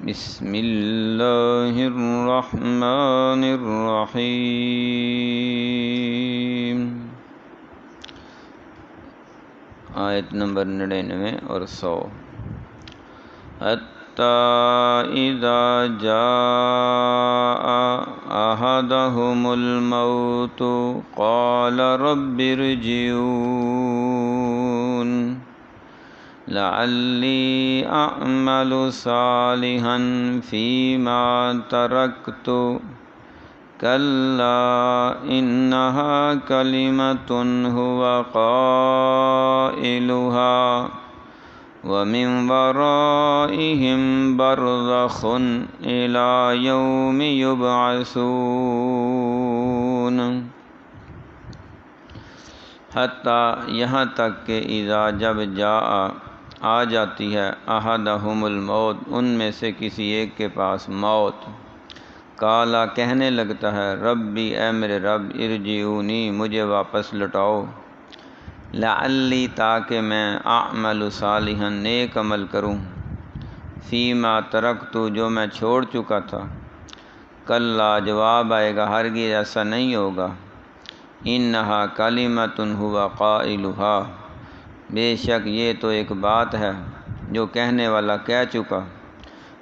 بسم اللہ الرحمن الرحیم۔ آیت نمبر 99 اور 100۔ حتی اذا جاء احدهم الموت قال رب ارجعون لعلی اعمل صالحا فیما ترکت کلا انہا کلمۃ هو قائلها ومن ورائهم برزخ الى یوم یبعثون۔ حتیٰ یہاں تک کہ اذا جب جاء آ جاتی ہے احدہم الموت ان میں سے کسی ایک کے پاس موت، کالا کہنے لگتا ہے ربی اے میرے رب ارجعونی مجھے واپس لٹاؤ، لعلی تاکہ میں اعمل صالحا نیک عمل کروں، فیما ترکت جو میں چھوڑ چکا تھا، کلا جواب آئے گا ہرگز ایسا نہیں ہوگا، انہا کلمۃ هو قائلها بے شک یہ تو ایک بات ہے جو کہنے والا کہہ چکا،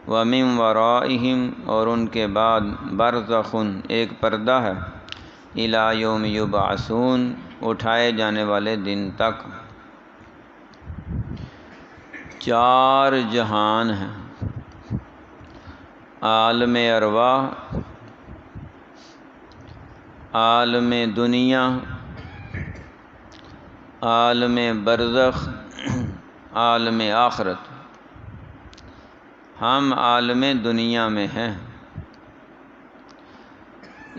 ومن ورائہم اور ان کے بعد برزخ ایک پردہ ہے، الی یوم یبعثون اٹھائے جانے والے دن تک۔ 4 جہان ہیں، عالم ارواح، عالم دنیا، عالم برزخ، عالم آخرت۔ ہم عالم دنیا میں ہیں،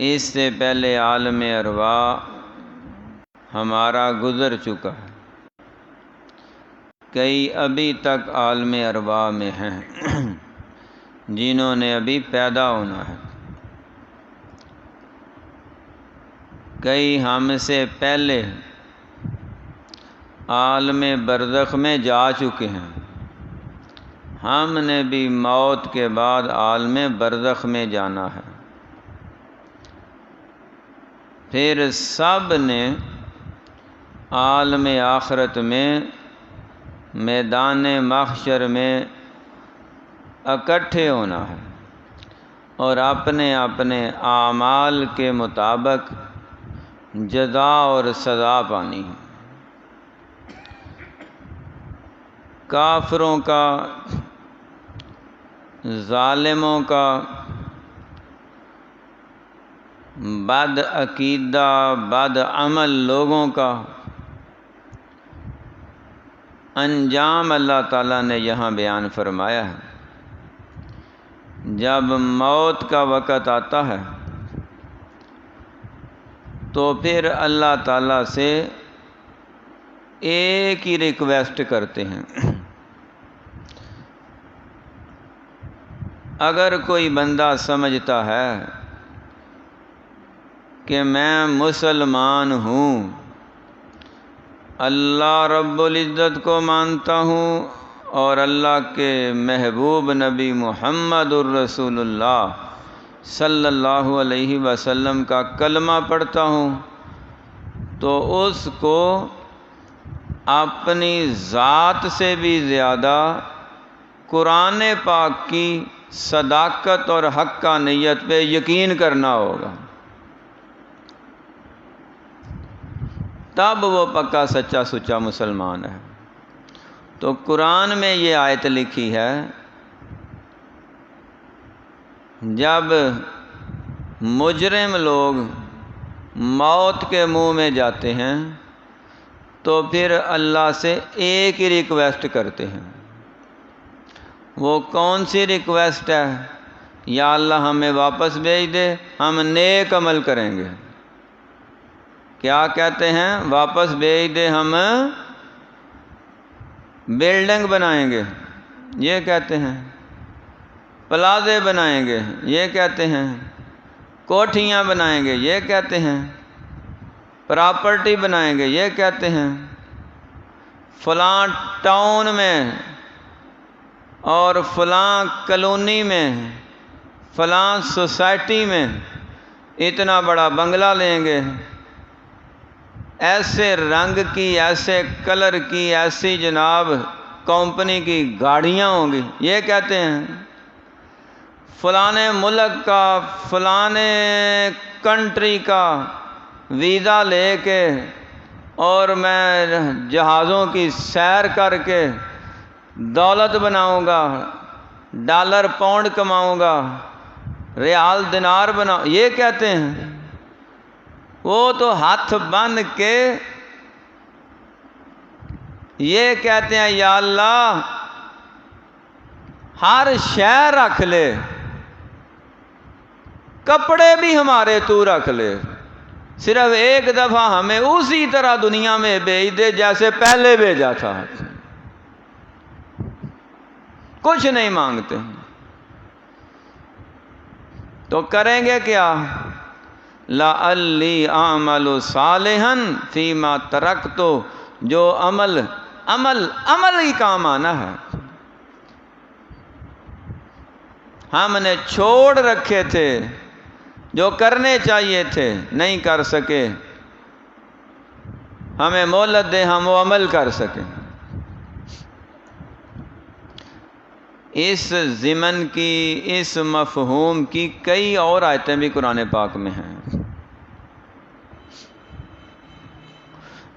اس سے پہلے عالم ارواح ہمارا گزر چکا ہے، کئی ابھی تک عالم ارواح میں ہیں جنہوں نے ابھی پیدا ہونا ہے، کئی ہم سے پہلے عالم برزخ میں جا چکے ہیں، ہم نے بھی موت کے بعد عالم برزخ میں جانا ہے، پھر سب نے عالم آخرت میں میدان محشر میں اکٹھے ہونا ہے اور اپنے اپنے اعمال کے مطابق جزا اور سزا پانی ہے۔ کافروں کا، ظالموں کا، بد عقیدہ بد عمل لوگوں کا انجام اللہ تعالیٰ نے یہاں بیان فرمایا ہے۔ جب موت کا وقت آتا ہے تو پھر اللہ تعالیٰ سے ایک ہی ریکویسٹ کرتے ہیں، اگر کوئی بندہ سمجھتا ہے کہ میں مسلمان ہوں، اللہ رب العزت کو مانتا ہوں اور اللہ کے محبوب نبی محمد الرسول اللہ صلی اللہ علیہ وسلم کا کلمہ پڑھتا ہوں، تو اس کو اپنی ذات سے بھی زیادہ قرآن پاک کی صداقت اور حقانیت پہ یقین کرنا ہوگا، تب وہ پکا سچا سچا مسلمان ہے۔ تو قرآن میں یہ آیت لکھی ہے، جب مجرم لوگ موت کے منہ میں جاتے ہیں تو پھر اللہ سے ایک ہی ریکویسٹ کرتے ہیں۔ وہ کون سی ریکویسٹ ہے؟ یا اللہ ہمیں واپس بھیج دے، ہم نیک عمل کریں گے۔ کیا کہتے ہیں؟ واپس بھیج دے، ہم بلڈنگ بنائیں گے، یہ کہتے ہیں، پلازے بنائیں گے، یہ کہتے ہیں، کوٹھیاں بنائیں گے، یہ کہتے ہیں، پراپرٹی بنائیں گے، یہ کہتے ہیں، فلاں ٹاؤن میں اور فلاں کالونی میں فلاں سوسائٹی میں اتنا بڑا بنگلہ لیں گے، ایسے رنگ کی، ایسے کلر کی، ایسی جناب کمپنی کی گاڑیاں ہوں گی، یہ کہتے ہیں فلانے ملک کا، فلانے کنٹری کا ویزا لے کے اور میں جہازوں کی سیر کر کے دولت بناؤں گا، ڈالر پاؤنڈ کماؤں گا، ریال دینار بناؤں، یہ کہتے ہیں۔ وہ تو ہاتھ باندھ کے یہ کہتے ہیں یا اللہ ہر شے رکھ لے، کپڑے بھی ہمارے تو رکھ لے، صرف ایک دفعہ ہمیں اسی طرح دنیا میں بھیج دے جیسے پہلے بھیجا تھا، کچھ نہیں مانگتے۔ تو کریں گے کیا؟ لعلی اعمل صالحا فیما ترکت، جو عمل ہی کام آنا ہے، ہم نے چھوڑ رکھے تھے جو کرنے چاہیے تھے نہیں کر سکے، ہمیں مہلت دے ہم وہ عمل کر سکیں۔ اس ضمن کی، اس مفہوم کی کئی اور آیتیں بھی قرآن پاک میں ہیں۔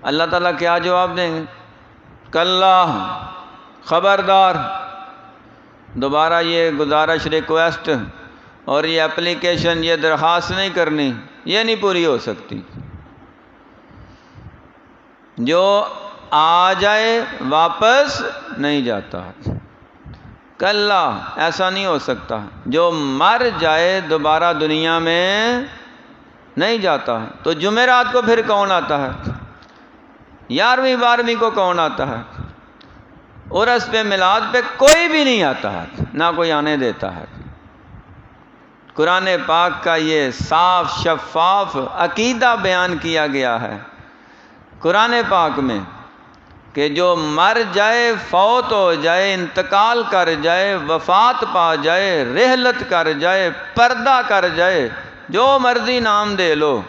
اللہ تعالیٰ کیا جواب دیں گے؟ کلا، خبردار، دوبارہ یہ گزارش، ریکویسٹ اور یہ اپلیکیشن، یہ درخواست نہیں کرنی، یہ نہیں پوری ہو سکتی۔ جو آ جائے واپس نہیں جاتا، کلا ایسا نہیں ہو سکتا، جو مر جائے دوبارہ دنیا میں نہیں جاتا۔ تو جمعرات کو پھر کون آتا ہے؟ 11ویں 12ویں کو کون آتا ہے؟ عرس پہ، میلاد پہ کوئی بھی نہیں آتا ہے، نہ کوئی آنے دیتا ہے۔ قرآن پاک کا یہ صاف شفاف عقیدہ بیان کیا گیا ہے قرآن پاک میں کہ جو مر جائے، فوت ہو جائے، انتقال کر جائے، وفات پا جائے، رحلت کر جائے، پردہ کر جائے، جو مرضی نام دے لو،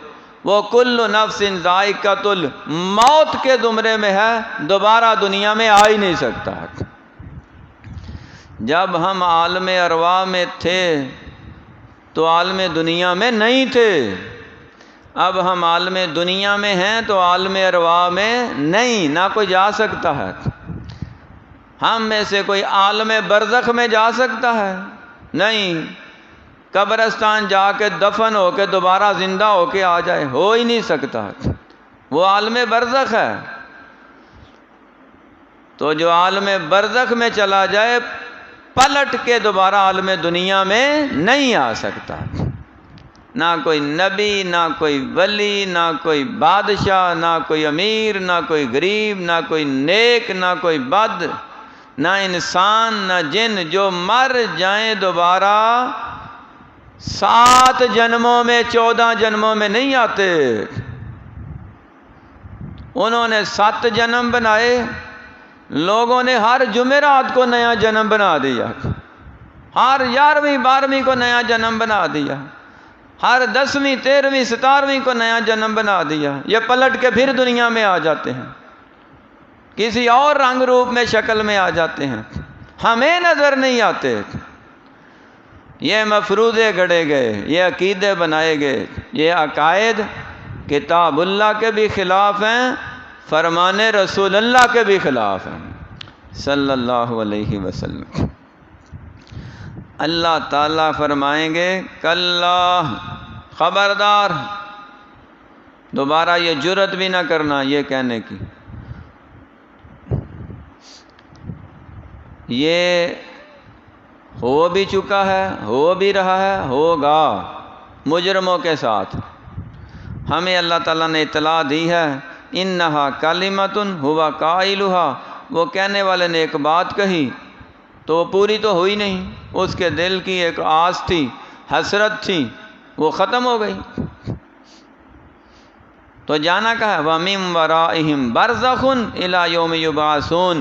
وہ کل نفس ذائقۃ الموت کے زمرے میں ہے، دوبارہ دنیا میں آ ہی نہیں سکتا۔ جب ہم عالم ارواح میں تھے تو عالم دنیا میں نہیں تھے، اب ہم عالم دنیا میں ہیں تو عالم ارواح میں نہیں، نہ کوئی جا سکتا ہے۔ ہم میں سے کوئی عالم برزخ میں جا سکتا ہے؟ نہیں، قبرستان جا کے دفن ہو کے دوبارہ زندہ ہو کے آ جائے، ہو ہی نہیں سکتا، وہ عالم برزخ ہے۔ تو جو عالم برزخ میں چلا جائے، پلٹ کے دوبارہ عالم دنیا میں نہیں آ سکتا۔ نہ کوئی نبی، نہ کوئی ولی، نہ کوئی بادشاہ، نہ کوئی امیر، نہ کوئی غریب، نہ کوئی نیک، نہ کوئی بد، نہ انسان، نہ جن، جو مر جائیں دوبارہ 7 جنموں میں، 14 جنموں میں نہیں آتے۔ انہوں نے 7 جنم بنائے، لوگوں نے ہر جمعرات کو نیا جنم بنا دیا، ہر 11ویں 12ویں کو نیا جنم بنا دیا، ہر 10ویں 13ویں 17ویں کو نیا جنم بنا دیا۔ یہ پلٹ کے پھر دنیا میں آ جاتے ہیں، کسی اور رنگ روپ میں، شکل میں آ جاتے ہیں، ہمیں نظر نہیں آتے۔ یہ مفروضے گھڑے گئے، یہ عقیدے بنائے گئے، یہ عقائد کتاب اللہ کے بھی خلاف ہیں، فرمان رسول اللہ کے بھی خلاف ہیں صلی اللہ علیہ وسلم۔ اللہ تعالیٰ فرمائیں گے کلا، خبردار، دوبارہ یہ جرت بھی نہ کرنا یہ کہنے کی، یہ ہو بھی چکا ہے، ہو بھی رہا ہے، ہوگا مجرموں کے ساتھ۔ ہمیں اللہ تعالیٰ نے اطلاع دی ہے، انہا کلمۃ ہوا قائلہا، وہ کہنے والے نے ایک بات کہی تو وہ پوری تو ہوئی نہیں، اس کے دل کی ایک آس تھی، حسرت تھی، وہ ختم ہو گئی۔ تو جانا کہا ہے وَمِن وَرَائِهِمْ بَرْزَخٌ إِلَى يَوْمِ يُبْعَثُونَ،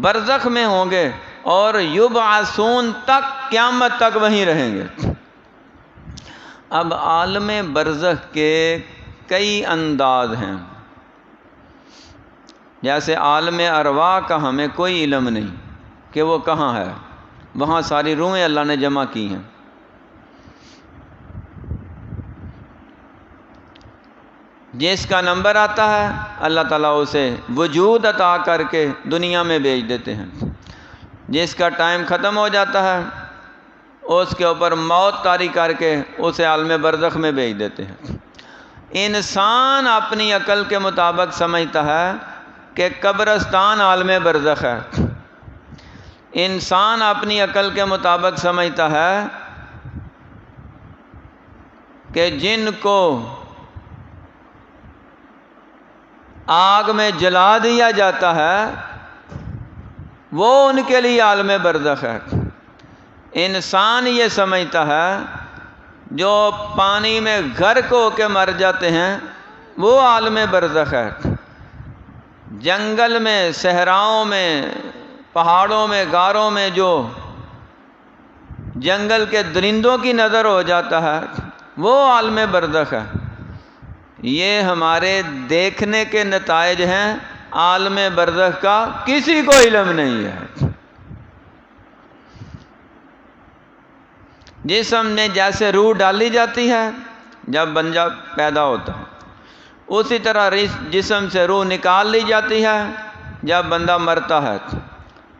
برزخ میں ہوں گے اور یبعثون تک، قیامت تک وہیں رہیں گے۔ اب عالم برزخ کے کئی انداز ہیں، جیسے عالم ارواح کا ہمیں کوئی علم نہیں کہ وہ کہاں ہے، وہاں ساری روحیں اللہ نے جمع کی ہیں۔ جس کا نمبر آتا ہے اللہ تعالیٰ اسے وجود عطا کر کے دنیا میں بھیج دیتے ہیں، جس کا ٹائم ختم ہو جاتا ہے اس کے اوپر موت طاری کر کے اسے عالم برزخ میں بھیج دیتے ہیں۔ انسان اپنی عقل کے مطابق سمجھتا ہے کہ قبرستان عالم برزخ ہے، انسان اپنی عقل کے مطابق سمجھتا ہے کہ جن کو آگ میں جلا دیا جاتا ہے وہ ان کے لیے عالم برزخ ہے۔ انسان یہ سمجھتا ہے جو پانی میں غرق ہو کے مر جاتے ہیں وہ عالم برزخ ہے۔ جنگل میں، صحراؤں میں، پہاڑوں میں، غاروں میں جو جنگل کے درندوں کی نظر ہو جاتا ہے وہ عالم برزخ ہے۔ یہ ہمارے دیکھنے کے نتائج ہیں، عالم برزخ کا کسی کو علم نہیں ہے۔ جسم میں جیسے روح ڈالی جاتی ہے جب بندہ پیدا ہوتا ہے، اسی طرح جسم سے روح نکال لی جاتی ہے جب بندہ مرتا ہے،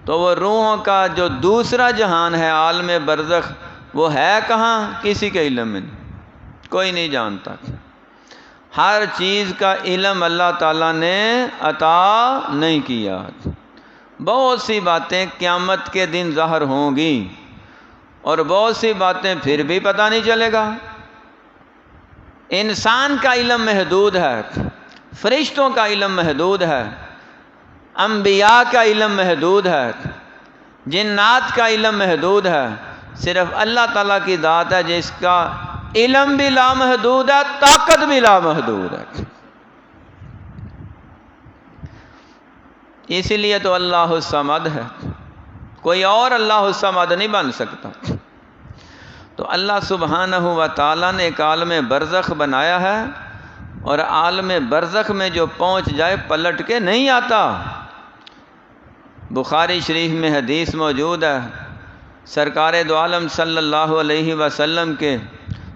تو وہ روحوں کا جو دوسرا جہان ہے عالم برزخ، وہ ہے کہاں کسی کے علم میں نہیں، کوئی نہیں جانتا۔ ہر چیز کا علم اللہ تعالیٰ نے عطا نہیں کیا۔ بہت سی باتیں قیامت کے دن ظاہر ہوں گی اور بہت سی باتیں پھر بھی پتہ نہیں چلے گا۔ انسان کا علم محدود ہے، فرشتوں کا علم محدود ہے، انبیاء کا علم محدود ہے، جنات کا علم محدود ہے۔ صرف اللہ تعالیٰ کی ذات ہے جس کا علم بھی لامحدود ہے، طاقت بھی لامحدود ہے۔ اسی لیے تو اللہ الصمد ہے، کوئی اور اللہ الصمد نہیں بن سکتا۔ تو اللہ سبحانہ و تعالیٰ نے ایک عالم برزخ بنایا ہے، اور عالم برزخ میں جو پہنچ جائے پلٹ کے نہیں آتا۔ بخاری شریف میں حدیث موجود ہے، سرکار دو عالم صلی اللہ علیہ وسلم کے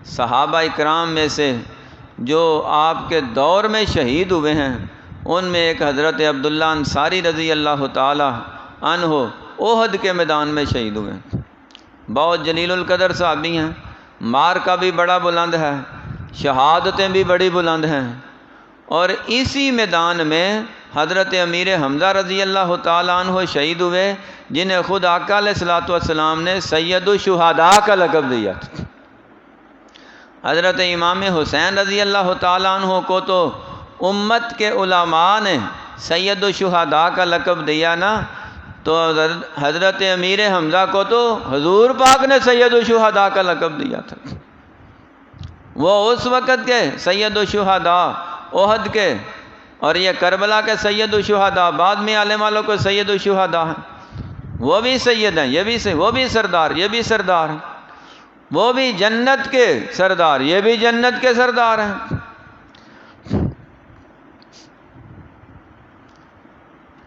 صحابہ اکرام میں سے جو آپ کے دور میں شہید ہوئے ہیں، ان میں ایک حضرت عبداللہ انصاری رضی اللہ تعالی عنہ احد کے میدان میں شہید ہوئے ہیں۔ بہت جلیل القدر صحابی ہیں، مارکا بھی بڑا بلند ہے، شہادتیں بھی بڑی بلند ہیں۔ اور اسی میدان میں حضرت امیر حمزہ رضی اللہ تعالیٰ عنہ شہید ہوئے، جنہیں خود آقا علیہ الصلوۃ والسلام نے سید الشہداء کا لقب دیا تھا۔ حضرت امام حسین رضی اللہ تعالیٰ عنہ کو تو امت کے علماء نے سید الشہداء کا لقب دیا نا، تو حضرت امیر حمزہ کو تو حضور پاک نے سید الشہداء کا لقب دیا تھا۔ وہ اس وقت کے سید الشہداء احد کے، اور یہ کربلا کے سید الشہداء، بعد میں عالم والوں کو سید الشہداء ہیں۔ وہ بھی سید ہیں، یہ بھی سید، وہ بھی سردار، یہ بھی سردار ہیں، وہ بھی جنت کے سردار، یہ بھی جنت کے سردار ہیں۔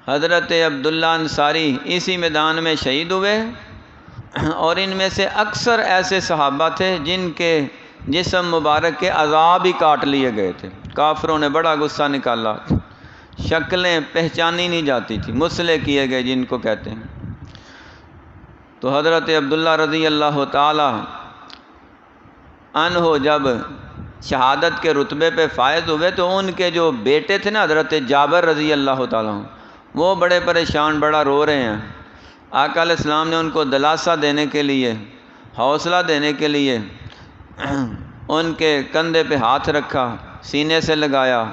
حضرت عبداللہ انصاری اسی میدان میں شہید ہوئے، اور ان میں سے اکثر ایسے صحابہ تھے جن کے جسم مبارک کے عذاب ہی کاٹ لیے گئے تھے، کافروں نے بڑا غصہ نکالا، شکلیں پہچانی نہیں جاتی تھی، مسلح کیے گئے جن کو کہتے ہیں۔ تو حضرت عبداللہ رضی اللہ تعالی عنہ جب شہادت کے رتبے پہ فائز ہوئے تو ان کے جو بیٹے تھے نا حضرت جابر رضی اللہ تعالیٰ عنہ، وہ بڑے پریشان، بڑا رو رہے ہیں۔ آقا علیہ السلام نے ان کو دلاسا دینے کے لیے، حوصلہ دینے کے لیے ان کے کندھے پہ ہاتھ رکھا، سینے سے لگایا،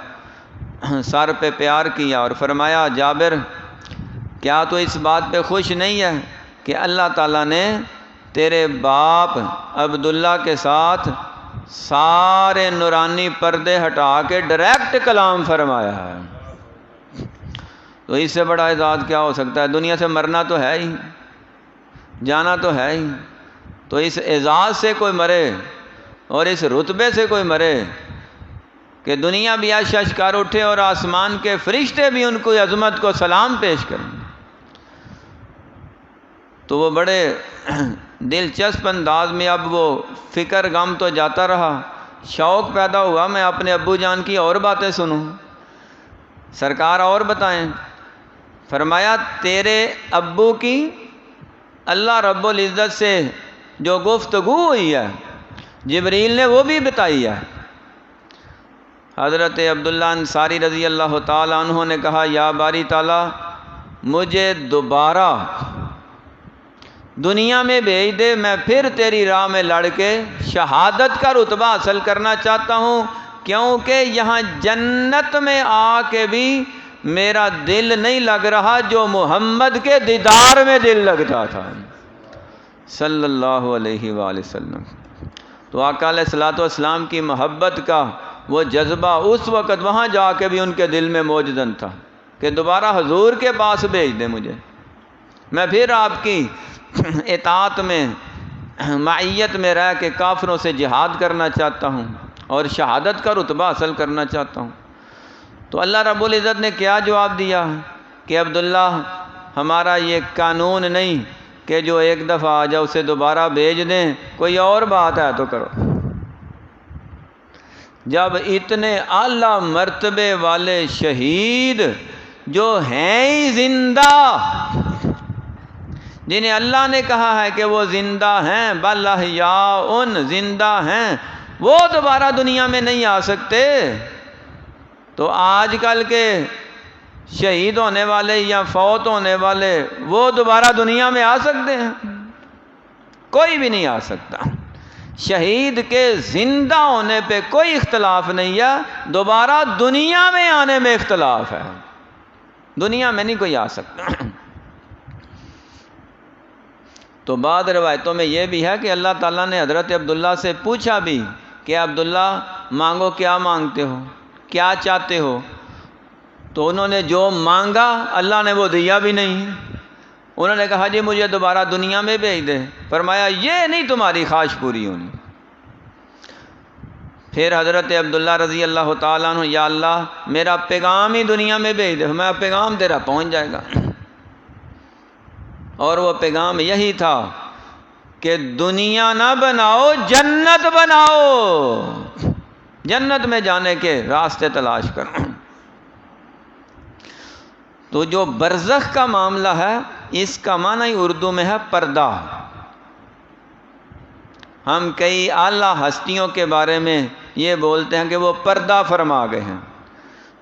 سر پہ پیار کیا اور فرمایا، جابر کیا تو اس بات پہ خوش نہیں ہے کہ اللہ تعالیٰ نے تیرے باپ عبداللہ کے ساتھ سارے نورانی پردے ہٹا کے ڈائریکٹ کلام فرمایا ہے؟ تو اس سے بڑا اعزاز کیا ہو سکتا ہے؟ دنیا سے مرنا تو ہے ہی، جانا تو ہے ہی، تو اس اعزاز سے کوئی مرے اور اس رتبے سے کوئی مرے کہ دنیا بھی عرش کر اٹھے اور آسمان کے فرشتے بھی ان کو عظمت کو سلام پیش کریں، تو وہ بڑے دلچسپ انداز میں اب وہ فکر غم تو جاتا رہا، شوق پیدا ہوا میں اپنے ابو جان کی اور باتیں سنوں۔ سرکار اور بتائیں، فرمایا تیرے ابو کی اللہ رب العزت سے جو گفتگو ہوئی ہے جبریل نے وہ بھی بتائی ہے۔ حضرت عبداللہ انصاری رضی اللہ تعالیٰ عنہ نے کہا یا باری تعالیٰ مجھے دوبارہ دنیا میں بھیج دے، میں پھر تیری راہ میں لڑ کے شہادت کا رتبہ حاصل کرنا چاہتا ہوں، کیونکہ یہاں جنت میں آ کے بھی میرا دل نہیں لگ رہا جو محمد کے دیدار میں دل لگتا تھا صلی اللہ علیہ وآلہ وسلم۔ تو آقا علیہ الصلوۃ والسلام کی محبت کا وہ جذبہ اس وقت وہاں جا کے بھی ان کے دل میں موجود تھا کہ دوبارہ حضور کے پاس بھیج دے مجھے، میں پھر آپ کی اطاعت میں معیت میں رہ کے کافروں سے جہاد کرنا چاہتا ہوں اور شہادت کا رتبہ حاصل کرنا چاہتا ہوں۔ تو اللہ رب العزت نے کیا جواب دیا کہ عبداللہ ہمارا یہ قانون نہیں کہ جو ایک دفعہ آ جائے اسے دوبارہ بھیج دیں، کوئی اور بات ہے تو کرو۔ جب اتنے اعلیٰ مرتبے والے شہید جو ہیں ہی زندہ، جنہیں اللہ نے کہا ہے کہ وہ زندہ ہیں، بل احیاء زندہ ہیں، وہ دوبارہ دنیا میں نہیں آ سکتے، تو آج کل کے شہید ہونے والے یا فوت ہونے والے وہ دوبارہ دنیا میں آ سکتے ہیں؟ کوئی بھی نہیں آ سکتا۔ شہید کے زندہ ہونے پہ کوئی اختلاف نہیں ہے، دوبارہ دنیا میں آنے میں اختلاف ہے، دنیا میں نہیں کوئی آ سکتا۔ تو بعض روایتوں میں یہ بھی ہے کہ اللہ تعالیٰ نے حضرت عبداللہ سے پوچھا بھی کہ عبداللہ مانگو، کیا مانگتے ہو، کیا چاہتے ہو؟ تو انہوں نے جو مانگا اللہ نے وہ دیا بھی نہیں۔ انہوں نے کہا جی مجھے دوبارہ دنیا میں بھیج دے، فرمایا یہ نہیں تمہاری خواہش پوری ہونی۔ پھر حضرت عبداللہ رضی اللہ تعالیٰ عنہ یا اللہ میرا پیغام ہی دنیا میں بھیج دے، میں پیغام تیرا پہنچ جائے گا۔ اور وہ پیغام یہی تھا کہ دنیا نہ بناؤ، جنت بناؤ، جنت میں جانے کے راستے تلاش کرو۔ تو جو برزخ کا معاملہ ہے اس کا معنی اردو میں ہے پردہ۔ ہم کئی اعلیٰ ہستیوں کے بارے میں یہ بولتے ہیں کہ وہ پردہ فرما گئے ہیں،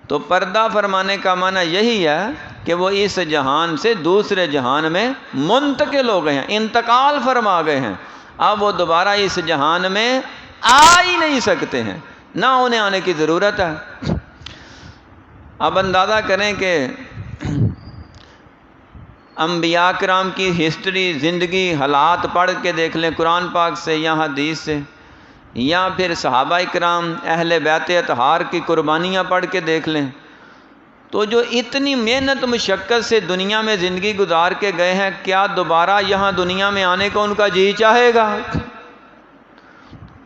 تو پردہ فرمانے کا معنی یہی ہے کہ وہ اس جہان سے دوسرے جہان میں منتقل ہو گئے ہیں، انتقال فرما گئے ہیں، اب وہ دوبارہ اس جہان میں آ ہی نہیں سکتے ہیں، نہ انہیں آنے کی ضرورت ہے۔ اب اندازہ کریں کہ انبیاء کرام کی ہسٹری، زندگی، حالات پڑھ کے دیکھ لیں قرآن پاک سے یا حدیث سے، یا پھر صحابہ کرام اہل بیت اطہار کی قربانیاں پڑھ کے دیکھ لیں، تو جو اتنی محنت مشقت سے دنیا میں زندگی گزار کے گئے ہیں، کیا دوبارہ یہاں دنیا میں آنے کو ان کا جی چاہے گا؟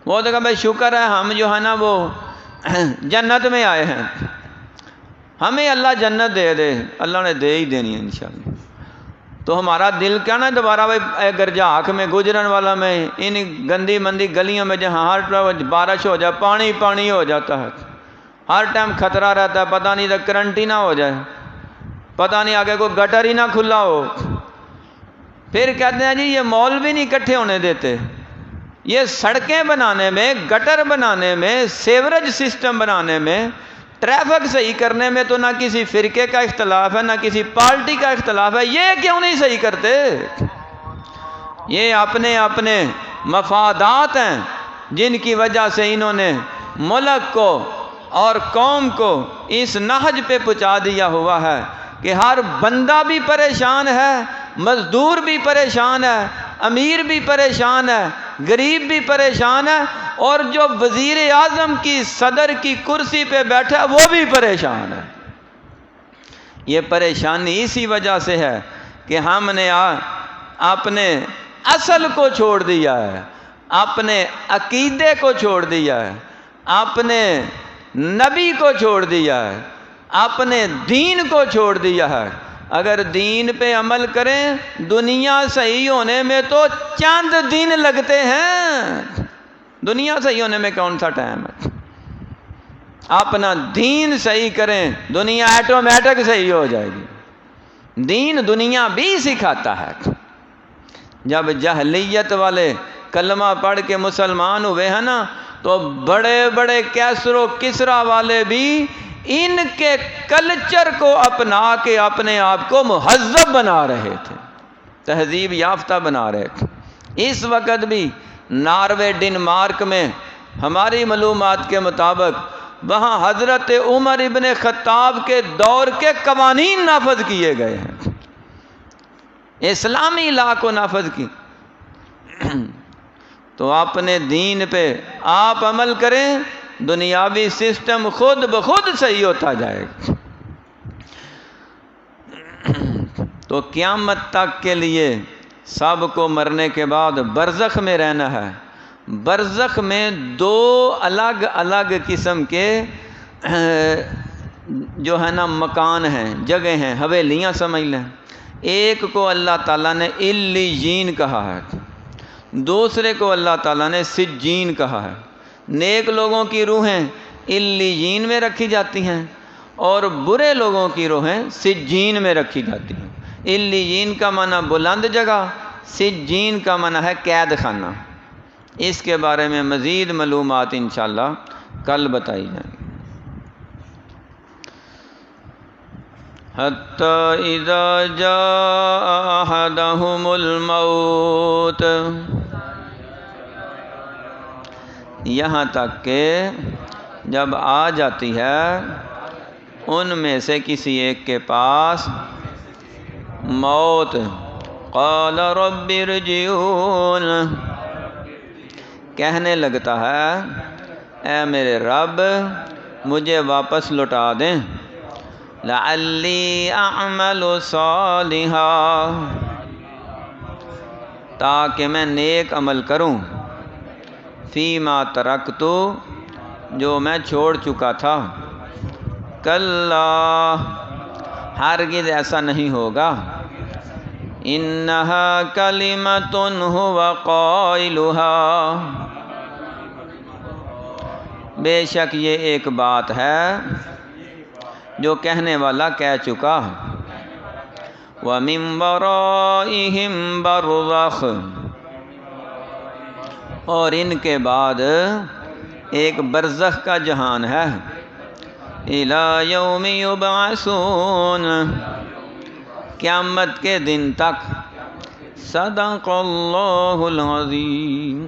وہ تو کہا بھائی شکر ہے ہم جو ہے نا وہ جنت میں آئے ہیں، ہمیں اللہ جنت دے دے، اللہ نے دے ہی دینی ہے انشاءاللہ۔ تو ہمارا دل کیا نا دوبارہ بھائی گرجاک میں گجرن والا میں ان گندی مندی گلیوں میں جہاں ہر بارش ہو جائے پانی پانی ہو جاتا ہے، ہر ٹائم خطرہ رہتا ہے، پتہ نہیں تو کرنٹ ہی نہ ہو جائے، پتہ نہیں آگے کوئی گٹر ہی نہ کھلا ہو۔ پھر کہتے ہیں جی یہ مال بھی نہیں اکٹھے ہونے دیتے، یہ سڑکیں بنانے میں، گٹر بنانے میں، سیوریج سسٹم بنانے میں، ٹریفک صحیح کرنے میں تو نہ کسی فرقے کا اختلاف ہے نہ کسی پارٹی کا اختلاف ہے، یہ کیوں نہیں صحیح کرتے؟ یہ اپنے اپنے مفادات ہیں جن کی وجہ سے انہوں نے ملک کو اور قوم کو اس نہج پہ پہنچا دیا ہوا ہے کہ ہر بندہ بھی پریشان ہے، مزدور بھی پریشان ہے، امیر بھی پریشان ہے، غریب بھی پریشان ہے، اور جو وزیر اعظم کی صدر کی کرسی پہ بیٹھا وہ بھی پریشان ہے۔ یہ پریشانی اسی وجہ سے ہے کہ ہم نے اپنے اصل کو چھوڑ دیا ہے، اپنے عقیدے کو چھوڑ دیا ہے، اپنے نبی کو چھوڑ دیا ہے، اپنے دین کو چھوڑ دیا ہے۔ اگر دین پہ عمل کریں، دنیا صحیح ہونے میں تو چند دن لگتے ہیں، دنیا صحیح ہونے میں کون سا ٹائم ہے؟ اپنا دین صحیح کریں، دنیا آٹومیٹک صحیح ہو جائے گی۔ دین دنیا بھی سکھاتا ہے۔ جب جاہلیت والے کلمہ پڑھ کے مسلمان ہوئے ہیں نا، تو بڑے بڑے کیسر و کسرا والے بھی ان کے کلچر کو اپنا کے اپنے آپ کو مہذب بنا رہے تھے، تہذیب یافتہ بنا رہے تھے۔ اس وقت بھی ناروے ڈنمارک میں ہماری معلومات کے مطابق وہاں حضرت عمر ابن خطاب کے دور کے قوانین نافذ کیے گئے ہیں، اسلامی لا کو نافذ کی۔ تو اپنے دین پہ آپ عمل کریں، دنیاوی سسٹم خود بخود صحیح ہوتا جائے گا۔ تو قیامت تک کے لیے سب کو مرنے کے بعد برزخ میں رہنا ہے۔ برزخ میں دو الگ الگ قسم کے جو ہے نا مکان ہیں، جگہ ہیں، حویلیاں سمجھ لیں۔ ایک کو اللہ تعالیٰ نے علیین کہا ہے، دوسرے کو اللہ تعالیٰ نے سجین کہا ہے۔ نیک لوگوں کی روحیں علیین میں رکھی جاتی ہیں اور برے لوگوں کی روحیں سجین میں رکھی جاتی ہیں۔ علیین کا معنی بلند جگہ، سجین کا معنی ہے قید خانہ۔ اس کے بارے میں مزید معلومات انشاءاللہ کل بتائی جائیں گی۔ حتی اذا جاء احدہم الموت، یہاں تک کہ جب آ جاتی ہے ان میں سے کسی ایک کے پاس موت، قال رب ارجعون، کہنے لگتا ہے اے میرے رب مجھے واپس لوٹا دیں، لعلی اعمل صالحا، تاکہ میں نیک عمل کروں، فیما ترکت، جو میں چھوڑ چکا تھا، کلا، ہرگز ایسا نہیں ہوگا، انہا کلمۃ ہوا قائلہا، بے شک یہ ایک بات ہے جو کہنے والا کہہ چکا، وَمِن وَرَائِهِمْ بَرْزَخٌ، اور ان کے بعد ایک برزخ کا جہان ہے، اِلَى يَوْمِ يُبْعَثُونَ، قیامت کے دن تک، صدق اللہ العظیم۔